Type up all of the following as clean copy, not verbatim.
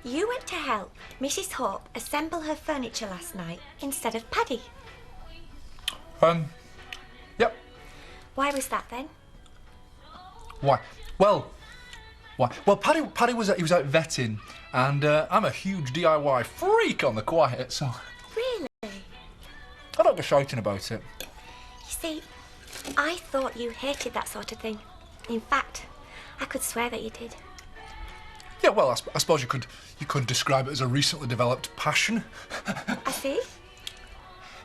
You went to help Mrs. Hope assemble her furniture last night instead of Paddy. Yep. Why was that then? Why? Well, Paddy was out vetting, and I'm a huge DIY freak on the quiet, so... Really? I don't go shouting about it. You see, I thought you hated that sort of thing. In fact, I could swear that you did. Yeah, well, I suppose you could describe it as a recently developed passion. I see.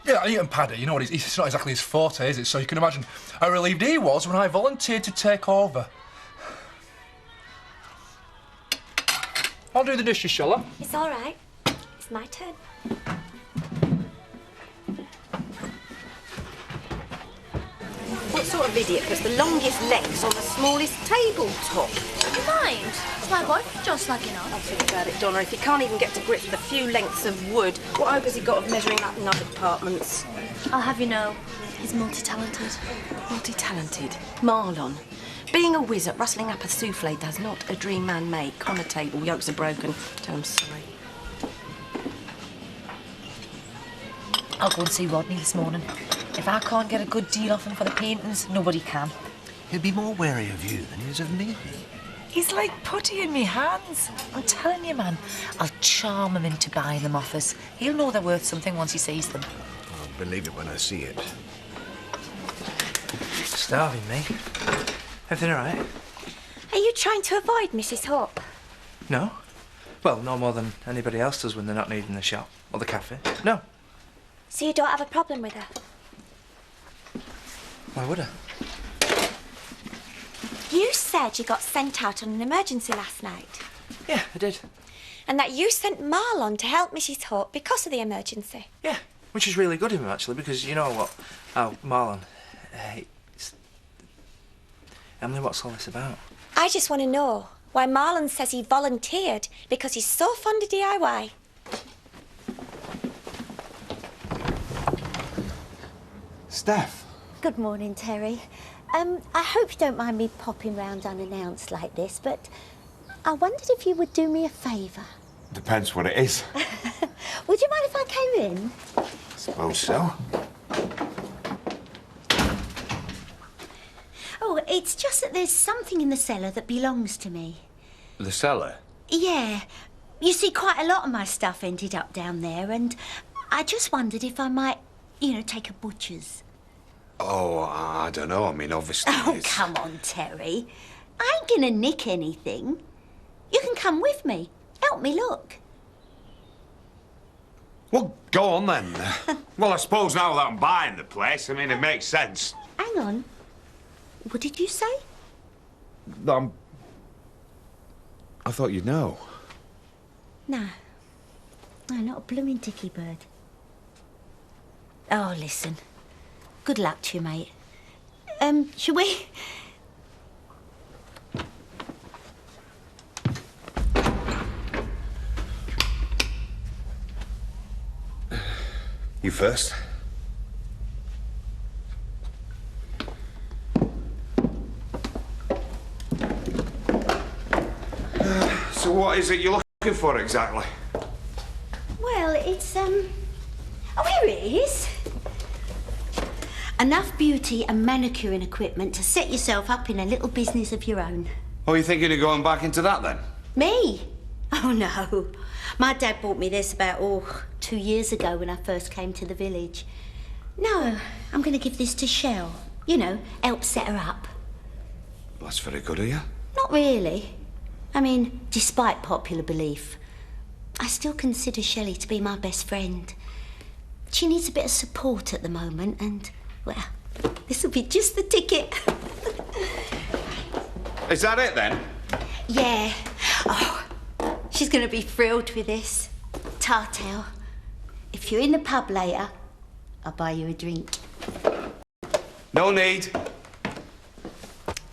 Yeah, and Paddy, you know what, it's not exactly his forte, is it? So you can imagine how relieved he was when I volunteered to take over. I'll do the dishes, shall I? It's all right. It's my turn. What sort of idiot puts the longest legs on the smallest tabletop? Mind? It's my boyfriend John slagging on. I'll think about it, Donna. If he can't even get to grips with a few lengths of wood, what hope has he got of measuring up in other departments? I'll have you know, he's multi-talented. Multi-talented. Marlon. Being a whiz at rustling up a souffle does not a dream man make. On a table, yolks are broken. Tell him sorry. I'll go and see Rodney this morning. If I can't get a good deal off him for the paintings, nobody can. He'll be more wary of you than he is of me. He's like putty in me hands. I'm telling you, man, I'll charm him into buying them off us. He'll know they're worth something once he sees them. I'll believe it when I see it. Starving me. Everything all right? Are you trying to avoid Mrs. Hope? No. Well, no more than anybody else does when they're not needing the shop or the cafe. No. So you don't have a problem with her? Why would I? You said you got sent out on an emergency last night. Yeah, I did. And that you sent Marlon to help Mrs. Hope because of the emergency. Yeah, which is really good of him, actually, because you know what? Oh, Marlon. Emily, what's all this about? I just want to know why Marlon says he volunteered because he's so fond of DIY. Steph. Good morning, Terry. I hope you don't mind me popping round unannounced like this, but I wondered if you would do me a favour. Depends what it is. Would you mind if I came in? Suppose so. Oh, it's just that there's something in the cellar that belongs to me. The cellar? Yeah. You see, quite a lot of my stuff ended up down there, and I just wondered if I might, take a butcher's. Oh, I don't know. I mean, obviously Oh, come on, Terry. I ain't gonna nick anything. You can come with me. Help me look. Well, go on then. Well, I suppose now that I'm buying the place, I mean, it makes sense. Hang on. What did you say? I thought you'd know. No. No, not a blooming dicky bird. Oh, listen. Good luck to you, mate. Shall we? You first. So what is it you're looking for exactly? Well, it's, Oh, here it is. Enough beauty and manicuring equipment to set yourself up in a little business of your own. Oh, you thinking of going back into that then? Me? Oh, no. My dad bought me this about, 2 years ago when I first came to the village. No, I'm going to give this to Shell. Help set her up. That's very good of you. Not really. I mean, despite popular belief, I still consider Shelley to be my best friend. She needs a bit of support at the moment, and, well, this will be just the ticket. Is that it then? Yeah. Oh, she's going to be thrilled with this. Tartel, if you're in the pub later, I'll buy you a drink. No need.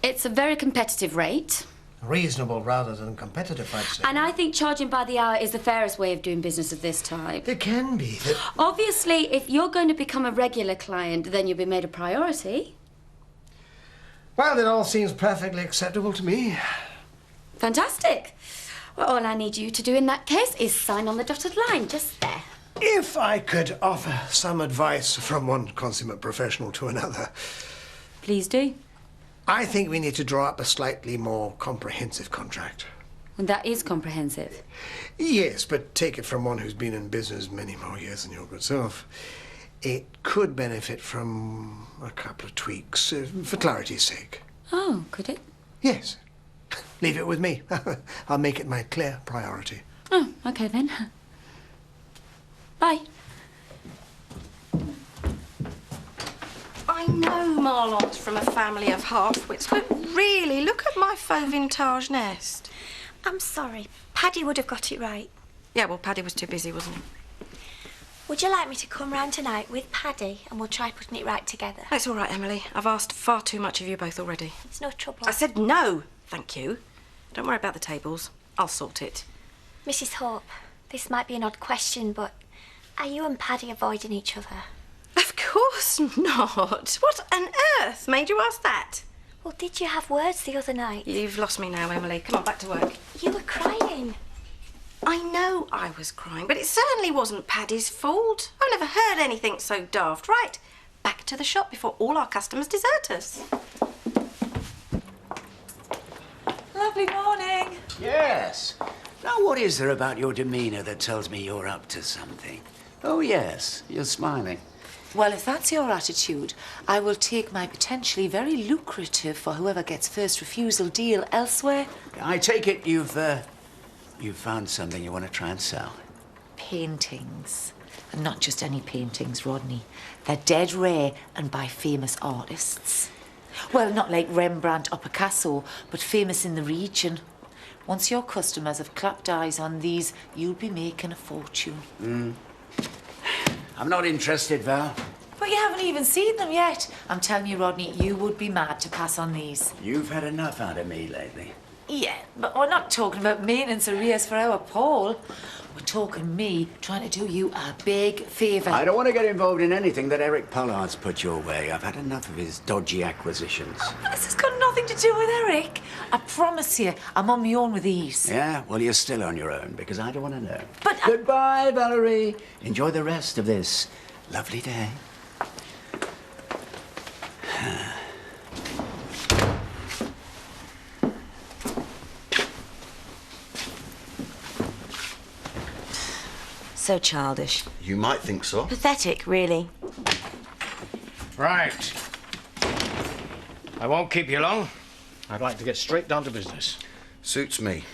It's a very competitive rate. Reasonable rather than competitive, I'd say. And I think charging by the hour is the fairest way of doing business of this type. It can be. Obviously, if you're going to become a regular client, then you'll be made a priority. Well, it all seems perfectly acceptable to me. Fantastic. Well, all I need you to do in that case is sign on the dotted line, just there. If I could offer some advice from one consummate professional to another, Please do. I think we need to draw up a slightly more comprehensive contract. And that is comprehensive. Yes, but take it from one who's been in business many more years than your good self. It could benefit from a couple of tweaks, for clarity's sake. Oh, could it? Yes. Leave it with me. I'll make it my clear priority. Oh, okay then. Bye. I know Marlon's from a family of half-wits, but really, look at my faux vintage nest. I'm sorry. Paddy would have got it right. Yeah, well, Paddy was too busy, wasn't he? Would you like me to come round tonight with Paddy and we'll try putting it right together? It's all right, Emily. I've asked far too much of you both already. It's no trouble. I said no, thank you. Don't worry about the tables. I'll sort it. Mrs. Hope, this might be an odd question, but are you and Paddy avoiding each other? Of course not. What on earth made you ask that? Well, did you have words the other night? You've lost me now, Emily. Come on, back to work. You were crying. I know I was crying, but it certainly wasn't Paddy's fault. I've never heard anything so daft. Right, back to the shop before all our customers desert us. Lovely morning. Yes. Now, what is there about your demeanour that tells me you're up to something? Oh, yes, you're smiling. Well, if that's your attitude, I will take my potentially very lucrative for whoever gets first refusal deal elsewhere. I take it you've found something you want to try and sell. Paintings. And not just any paintings, Rodney. They're dead rare and by famous artists. Well, not like Rembrandt or Picasso, but famous in the region. Once your customers have clapped eyes on these, you'll be making a fortune. I'm not interested, Val. But you haven't even seen them yet. I'm telling you, Rodney, you would be mad to pass on these. You've had enough out of me lately. Yeah, but we're not talking about maintenance arrears for our Paul. We're talking me trying to do you a big favour. I don't want to get involved in anything that Eric Pollard's put your way. I've had enough of his dodgy acquisitions. This has got nothing to do with Eric. I promise you, I'm on my own with these. Yeah? Well, you're still on your own, because I don't want to know. But Goodbye, Valerie. Enjoy the rest of this lovely day. So childish. You might think so. Pathetic, really. Right. I won't keep you long. I'd like to get straight down to business. Suits me.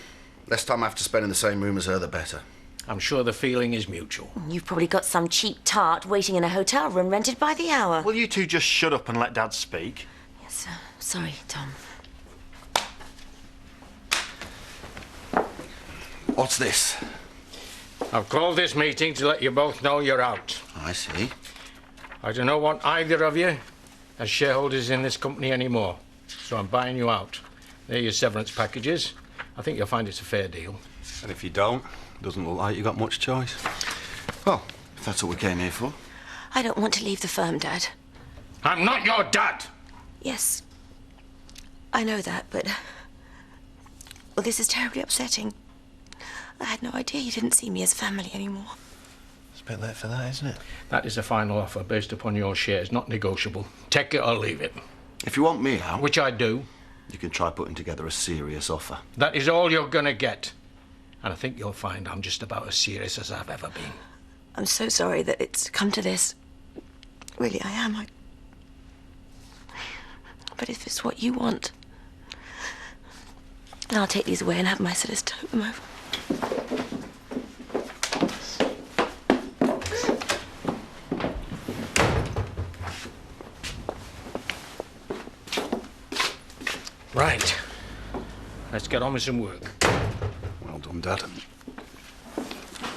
Less time I have to spend in the same room as her, the better. I'm sure the feeling is mutual. You've probably got some cheap tart waiting in a hotel room rented by the hour. Will you two just shut up and let Dad speak? Yes, sorry, Tom. What's this? I've called this meeting to let you both know you're out. I see. I do not want either of you as shareholders in this company anymore, so I'm buying you out. They're your severance packages. I think you'll find it's a fair deal. And if you don't, doesn't look like you got much choice. Well, if that's what we came here for. I don't want to leave the firm, Dad. I'm not your dad! Yes, I know that, but... Well, this is terribly upsetting. I had no idea you didn't see me as family anymore. It's a bit late for that, isn't it? That is a final offer based upon your shares, not negotiable. Take it or leave it. If you want me out... Which I do. You can try putting together a serious offer. That is all you're gonna get. And I think you'll find I'm just about as serious as I've ever been. I'm so sorry that it's come to this. Really, I am. But if it's what you want, then I'll take these away and have my solicitor look them over. Right. Let's get on with some work. Well done, Dad.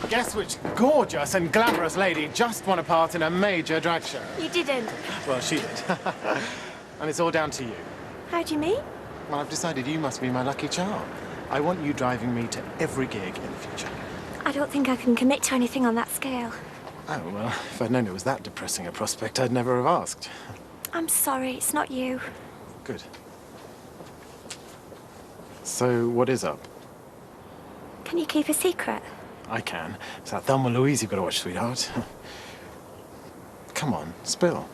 Guess which gorgeous and glamorous lady just won a part in a major drag show? You didn't. Well, she did. And it's all down to you. How do you mean? Well, I've decided you must be my lucky charm. I want you driving me to every gig in the future. I don't think I can commit to anything on that scale. Oh, well, if I'd known it was that depressing a prospect, I'd never have asked. I'm sorry, it's not you. Good. So, what is up? Can you keep a secret? I can. It's that Thelma Louise you've got to watch, sweetheart. Come on, spill.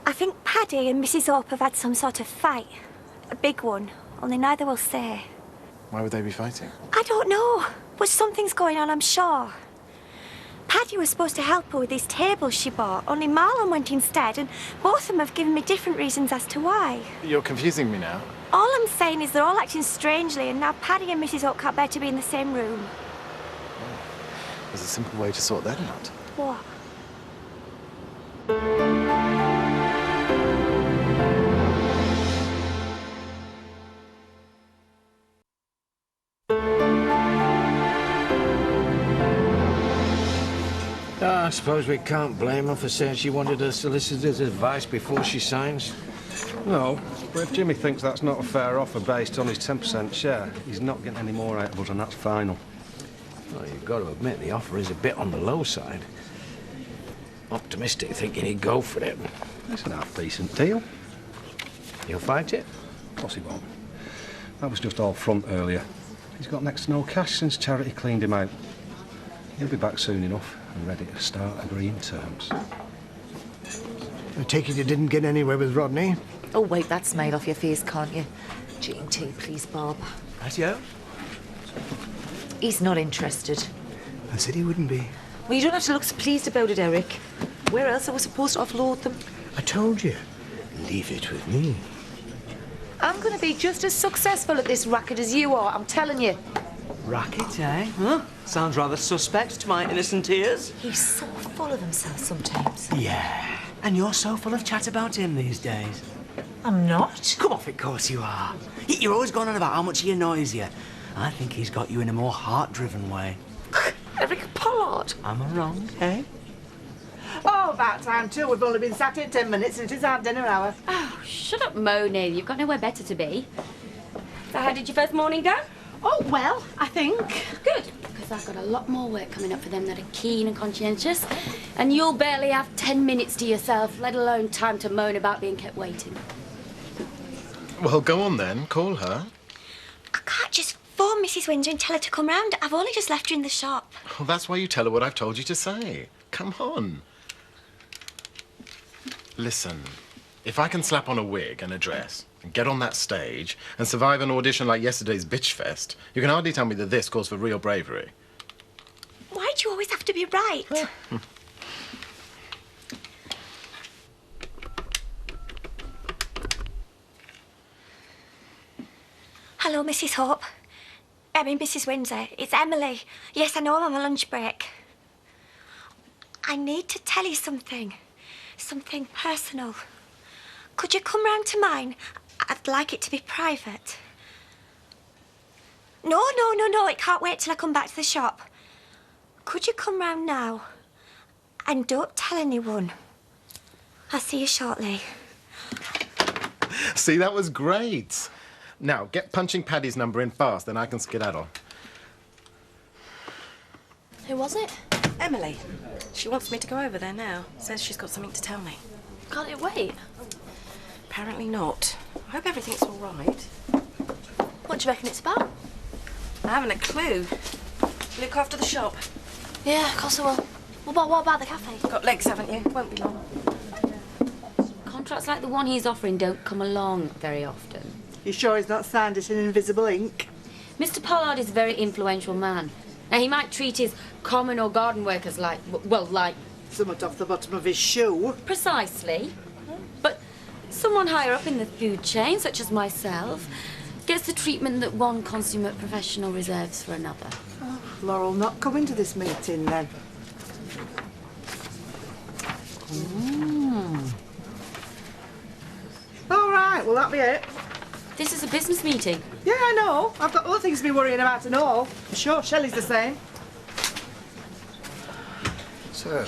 I think Paddy and Mrs. Hope have had some sort of fight. A big one, only neither will say. Why would they be fighting? I don't know, but something's going on, I'm sure. Paddy was supposed to help her with these tables she bought, only Marlon went instead, and both of them have given me different reasons as to why. You're confusing me now. All I'm saying is they're all acting strangely, and now Paddy and Mrs. Hope can't bear to be in the same room. There's a simple way to sort that out. What? I suppose we can't blame her for saying she wanted her solicitor's advice before she signs. No, but if Jimmy thinks that's not a fair offer based on his 10% share, he's not getting any more out of us, and that's final. Well, you've got to admit the offer is a bit on the low side. Optimistic thinking he'd go for it. It's an half-decent deal. You'll fight it? Of course he won't. That was just all front earlier. He's got next to no cash since Charity cleaned him out. He'll be back soon enough and ready to start agreeing terms. I take it you didn't get anywhere with Rodney? Oh, wipe that smile off your face, can't you? G&T, please, Bob. Rightio. He's not interested. I said he wouldn't be. Well, you don't have to look so pleased about it, Eric. Where else are we supposed to offload them? I told you. Leave it with me. I'm going to be just as successful at this racket as you are, I'm telling you. Racket, eh? Huh? Sounds rather suspect to my innocent ears. He's so full of himself sometimes. Yeah. And you're so full of chat about him these days. I'm not. Come off, of course you are. You're always going on about how much he annoys you. I think he's got you in a more heart-driven way. Eric Pollard. Am I wrong, eh? Oh, about time too. We've only been sat here 10 minutes and it is our dinner hour. Oh, shut up moaning. You've got nowhere better to be. So how did your first morning go? Oh, well, I think. Good, because I've got a lot more work coming up for them that are keen and conscientious. And you'll barely have 10 minutes to yourself, let alone time to moan about being kept waiting. Well, go on then. Call her. I can't just phone Mrs. Windsor and tell her to come round. I've only just left her in the shop. Well, that's why you tell her what I've told you to say. Come on. Listen, if I can slap on a wig and a dress and get on that stage and survive an audition like yesterday's Bitch Fest, you can hardly tell me that this calls for real bravery. Why do you always have to be right? Hello, Mrs. Hope. I mean, Mrs. Windsor. It's Emily. Yes, I know I'm on my lunch break. I need to tell you something. Something personal. Could you come round to mine? I'd like it to be private. No, it can't wait till I come back to the shop. Could you come round now? And don't tell anyone. I'll see you shortly. See, that was great. Now, get punching Paddy's number in fast, then I can skedaddle. Who was it? Emily. She wants me to go over there now. Says she's got something to tell me. Can't it wait? Apparently not. I hope everything's all right. What do you reckon it's about? I haven't a clue. Look after the shop. Yeah, of course I will. What about the cafe? Got legs, haven't you? Won't be long. Contracts like the one he's offering don't come along very often. You sure he's not signed it in invisible ink? Mr. Pollard is a very influential man. Now, he might treat his common or garden workers like, well, like... Somewhat off the bottom of his shoe. Precisely. But someone higher up in the food chain, such as myself, gets the treatment that one consummate professional reserves for another. Oh, Laurel not coming to this meeting, then. All right, well, that'll be it. This is a business meeting. Yeah, I know. I've got other things to be worrying about and all. I'm sure Shelley's the same. So,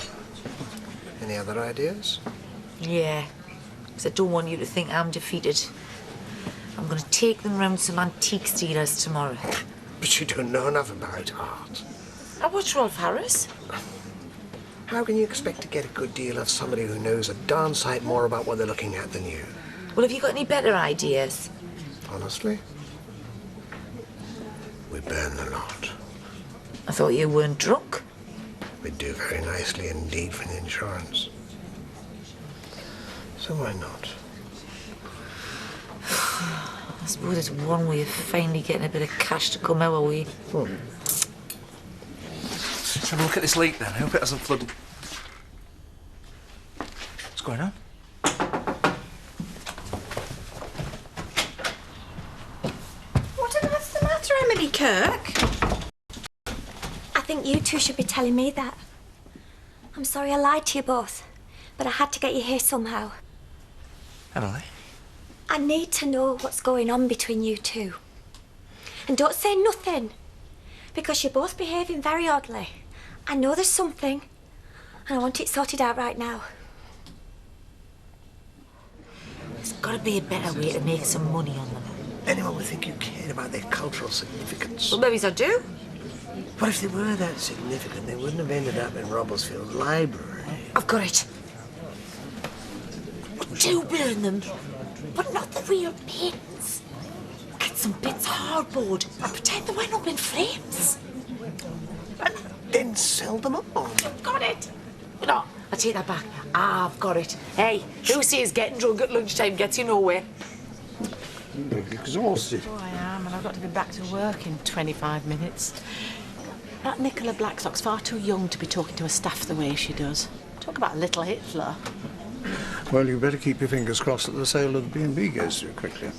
any other ideas? Yeah, because I don't want you to think I'm defeated. I'm going to take them round some antique dealers tomorrow. But you don't know enough about art. I watch Rolf Harris. How can you expect to get a good deal of somebody who knows a darn sight more about what they're looking at than you? Well, have you got any better ideas? Honestly? We burn the lot. I thought you weren't drunk. We do very nicely indeed for the insurance. So why not? I suppose it's one way of finally getting a bit of cash to come our way. Let's have a look at this leak then. I hope it hasn't flooded. What's going on? What on earth's the matter, Emily Kirk? I think you two should be telling me that. I'm sorry I lied to you both, but I had to get you here somehow. Emily? I need to know what's going on between you two. And don't say nothing, because you're both behaving very oddly. I know there's something, and I want it sorted out right now. There's got to be a better way to make some money on them. Anyone would think you cared about their cultural significance. Well, maybe I do. But if they were that significant, they wouldn't have ended up in Robblesfield Library. I've got it. We do burn them, but not the real paintings. Get some bits of hardboard and pretend they went up in flames. And then sell them on. I've got it. No, I take that back. I've got it. Hey, who says getting drunk at lunchtime gets you nowhere? You're exhausted. Oh, I am, and I've got to be back to work in 25 minutes. That Nicola Blackstock's far too young to be talking to her staff the way she does. Talk about a little Hitler. Well, you better keep your fingers crossed that the sale of the B&B goes through quickly.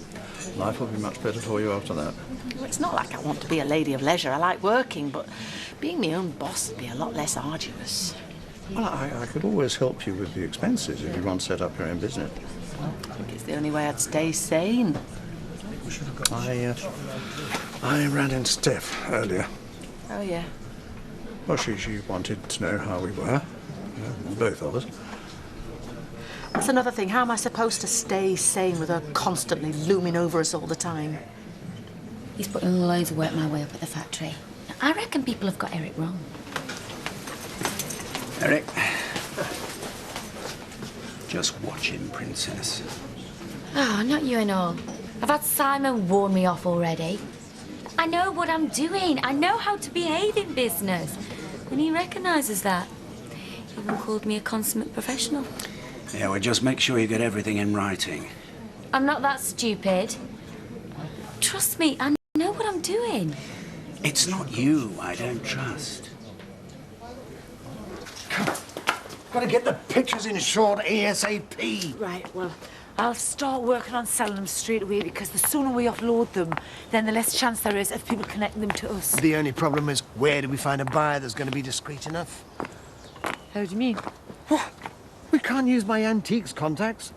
Life will be much better for you after that. Well, it's not like I want to be a lady of leisure. I like working, but being my own boss would be a lot less arduous. Well, I could always help you with the expenses if you want to set up your own business. I think it's the only way I'd stay sane. I ran into Steph earlier. Oh, yeah. Well, she wanted to know how we were, both of us. That's another thing. How am I supposed to stay sane with her constantly looming over us all the time? He's putting loads of work my way up at the factory. I reckon people have got Eric wrong. Eric. Just watch him, Princess. Oh, not you and all. I've had Simon warn me off already. I know what I'm doing. I know how to behave in business. And he recognises that. He even called me a consummate professional. Yeah, well, just make sure you get everything in writing. I'm not that stupid. Trust me, I know what I'm doing. It's not you I don't trust. Gotta get the pictures in short ASAP. Right, well, I'll start working on selling them straight away because the sooner we offload them, then the less chance there is of people connecting them to us. The only problem is, where do we find a buyer that's going to be discreet enough? How do you mean? We can't use my antiques contacts.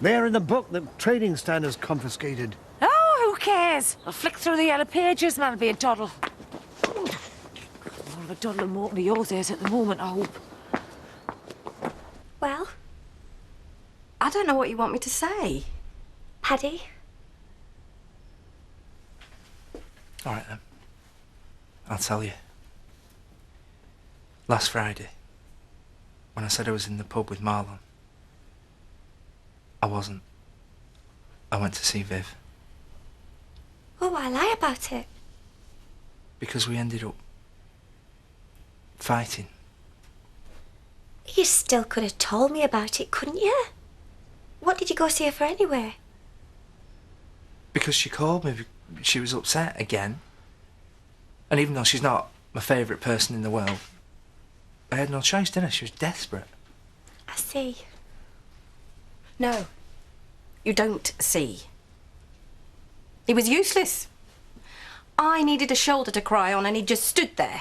They're in the book that trading standards confiscated. Oh, who cares? I'll flick through the yellow pages and that'll be a doddle. More of a doddle and more than yours is at the moment, I hope. Well? I don't know what you want me to say. Paddy? All right, then. I'll tell you. Last Friday, when I said I was in the pub with Marlon, I wasn't. I went to see Viv. Oh, why lie about it? Because we ended up fighting. You still could have told me about it, couldn't you? What did you go see her for anyway? Because she called me, she was upset again. And even though she's not my favourite person in the world, I had no choice, didn't I? She was desperate. I see. No, you don't see. He was useless. I needed a shoulder to cry on and he just stood there.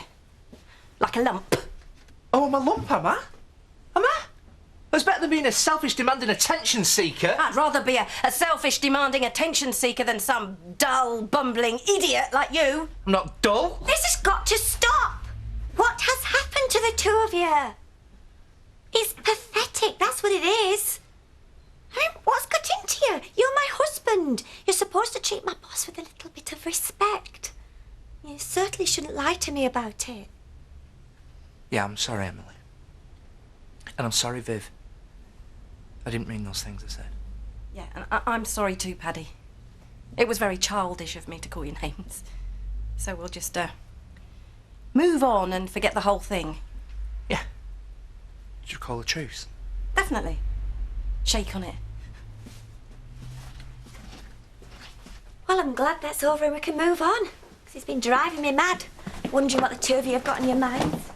Like a lump. Oh, I'm a lump, am I? Am I? That's better than being a selfish, demanding attention seeker. I'd rather be a selfish, demanding attention seeker than some dull, bumbling idiot like you. I'm not dull. This has got to stop! What has happened to the two of you? It's pathetic, that's what it is. I mean, what's got into you? You're my husband. You're supposed to treat my boss with a little bit of respect. You certainly shouldn't lie to me about it. Yeah, I'm sorry, Emily. And I'm sorry, Viv. I didn't mean those things I said. Yeah, and I'm sorry too, Paddy. It was very childish of me to call you names. So we'll just move on and forget the whole thing. Did you call a truce? Definitely. Shake on it. Well, I'm glad that's over and we can move on. 'Cause it's been driving me mad, wondering what the two of you have got on your minds.